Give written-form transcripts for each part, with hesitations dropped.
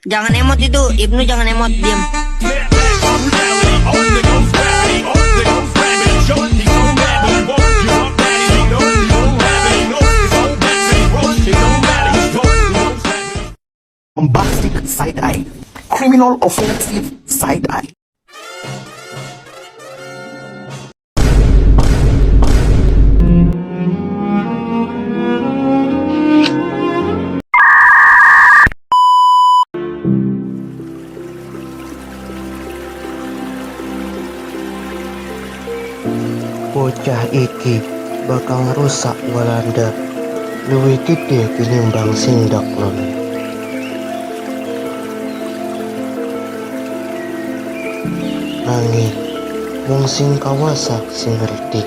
Jangan emot itu, Ibnu jangan emot, diam. Bombastic side eye, criminal offensive side eye. Bocah iki bakal rusak Walanda. Luwih gede tinimbang sindak lon. Nanging wong sing kawasa sing ngerti.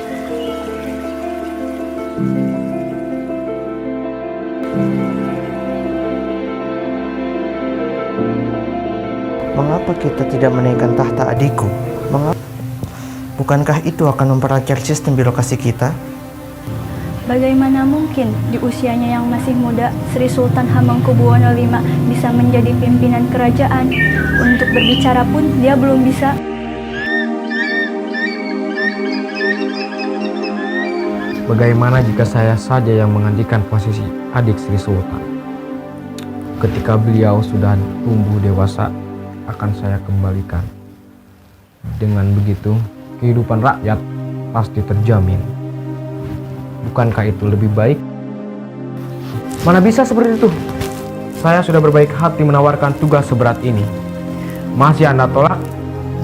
Mengapa kita tidak menaikkan tahta adikku? Bukankah itu akan memperlancar sistem birokrasi kita? Bagaimana mungkin di usianya yang masih muda, Sri Sultan Hamengkubuwono V bisa menjadi pimpinan kerajaan? Untuk berbicara pun dia belum bisa. Bagaimana jika saya saja yang menggantikan posisi adik Sri Sultan? Ketika beliau sudah tumbuh dewasa, akan saya kembalikan. Dengan begitu, kehidupan rakyat pasti terjamin. Bukankah itu lebih baik? Mana bisa seperti itu? Saya sudah berbaik hati menawarkan tugas seberat ini. Masih Anda tolak?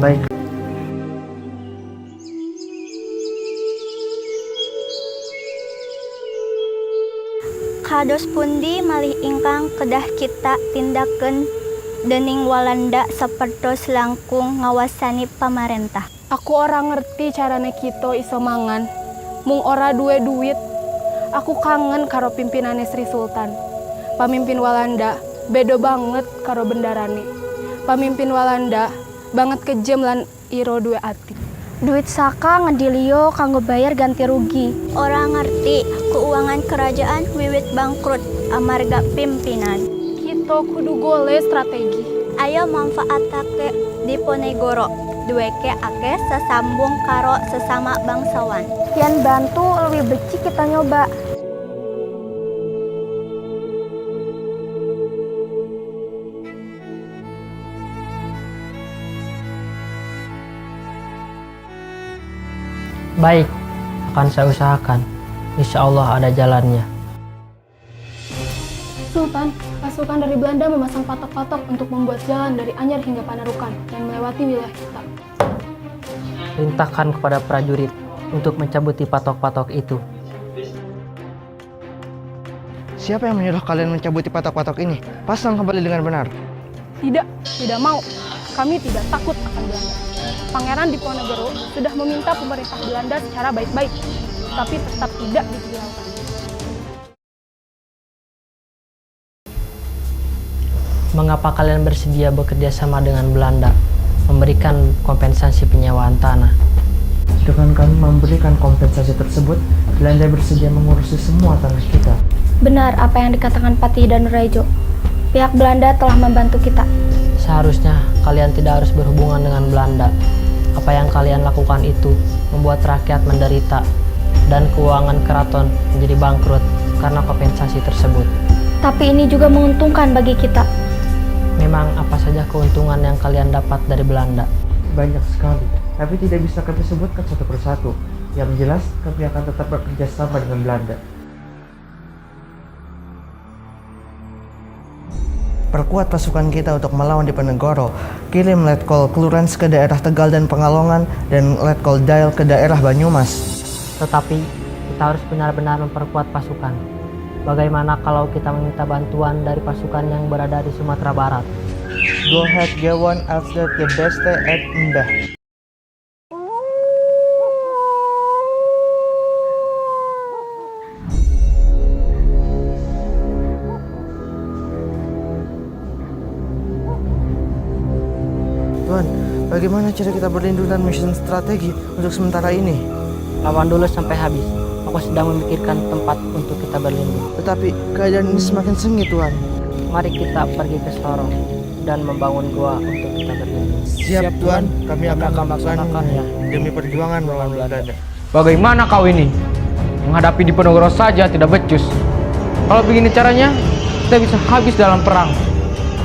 Baik. Kados pundi malih ingkang kedah kita tindaken dening Walanda sapertos langkung ngawasani pamarentah. Aku orang ngerti carane kita iso mangan, mung ora duwe duit. Aku kangen karo pimpinane Sri Sultan. Pamimpin Walanda beda banget karo bendarane. Pamimpin Walanda banget kejem lan iro duwe ati. Duit saka ngedilio kanggo bayar ganti rugi. Orang ngerti keuangan kerajaan wiwit bangkrut amarga pimpinan. Kita kudu gole strategi. Ayo manfaatake Diponegoro. Duweke ake sesambung karo sesama bangsawan. Pian bantu lebih beci kita nyoba. Baik, akan saya usahakan. Insya Allah ada jalannya. Sultan, pasukan dari Belanda memasang patok-patok untuk membuat jalan dari Anyar hingga Panarukan yang melewati wilayah kita. Perintahkan kepada prajurit untuk mencabuti patok-patok itu. Siapa yang menyuruh kalian mencabuti patok-patok ini? Pasang kembali dengan benar. Tidak mau. Kami tidak takut akan Belanda. Pangeran Diponegoro sudah meminta pemerintah Belanda secara baik-baik, tapi tetap tidak dihiraukan. Mengapa kalian bersedia bekerja sama dengan Belanda, memberikan kompensasi penyewaan tanah? Dengan kami memberikan kompensasi tersebut, Belanda bersedia mengurusi semua tanah kita. Benar apa yang dikatakan Patih dan Raijo. Pihak Belanda telah membantu kita. Seharusnya kalian tidak harus berhubungan dengan Belanda. Apa yang kalian lakukan itu membuat rakyat menderita dan keuangan keraton menjadi bangkrut karena kompensasi tersebut. Tapi ini juga menguntungkan bagi kita. Memang apa saja keuntungan yang kalian dapat dari Belanda? Banyak sekali, tapi tidak bisa kami sebutkan satu persatu. Yang jelas, kami akan tetap bekerja sama dengan Belanda. Perkuat pasukan kita untuk melawan Diponegoro. Kirim Letkol Klurens ke daerah Tegal dan Pengalongan dan Letkol Dail ke daerah Banyumas. Tetapi kita harus benar-benar memperkuat pasukan. Bagaimana kalau kita meminta bantuan dari pasukan yang berada di Sumatera Barat? Go ahead, Gewon, after the best at Mbah. Tuan, bagaimana cara kita berlindung dan mission strategi untuk sementara ini? Lawan dulu sampai habis. Aku sedang memikirkan tempat untuk kita berlindung. Tetapi keadaan ini semakin sengit, Tuan. Mari kita pergi ke Sorong. dan membangun gua untuk kita berlindung. Siap Tuan, kami akan melaksanakannya demi perjuangan melawan Belanda. Bagaimana kau ini? Menghadapi Diponegoro saja tidak becus. Kalau begini caranya, kita bisa habis dalam perang.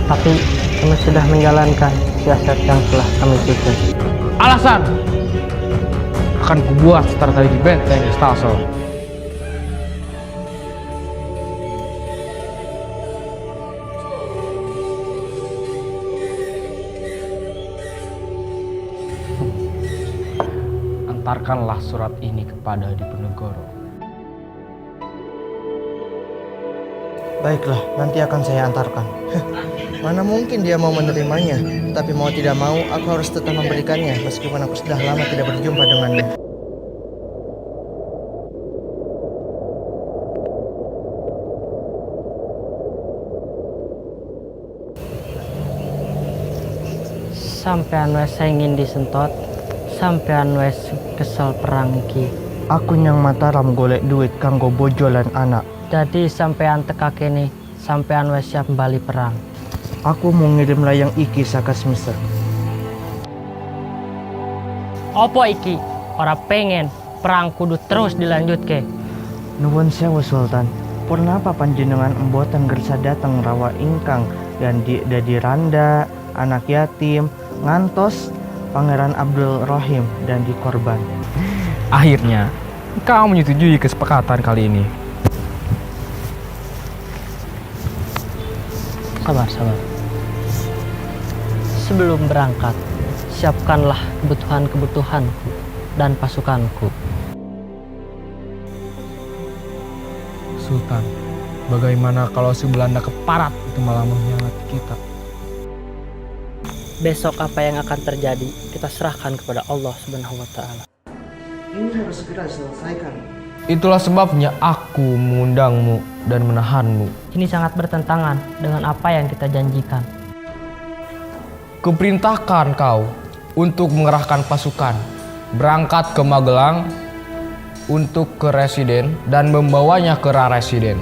Tapi kami sudah menjalankan siasat yang telah kami susun. Alasan akan kubuat strategi benteng Stalsel. Antarkanlah surat ini kepada Diponegoro. Baiklah, nanti akan saya antarkan. Mana mungkin dia mau menerimanya, tapi mau tidak mau aku harus tetap memberikannya meskipun aku sudah lama tidak berjumpa dengannya. Sampean wes ingin disentot, sampean wes kesel perang iki. Aku nyang Mataram golek duit kanggo bojo lan anak. Jadi sampean teka kene, sampean wes siap bali perang. Aku mau ngirim layang iki saka Smithers. Opo iki? Ora pengen perang kudu terus dilanjutke. Nuwun sewu Sultan. Purnapa panjenengan embotan gersa datang rawa ingkang dan dadi randa, anak yatim, ngantos Pangeran Abdul Rahim dan dikorban. Akhirnya, kau menyetujui kesepakatan kali ini. Sabar. Sebelum berangkat, siapkanlah kebutuhan-kebutuhanku dan pasukanku. Sultan, bagaimana kalau si Belanda keparat itu malah mengkhianati kita? Besok apa yang akan terjadi, kita serahkan kepada Allah Subhanahu wa Ta'ala. Ini harus segera diselesaikan. Itulah sebabnya aku mengundangmu dan menahanmu. Ini sangat bertentangan dengan apa yang kita janjikan. Kuperintahkan kau untuk mengerahkan pasukan, berangkat ke Magelang untuk ke residen dan membawanya ke Residen.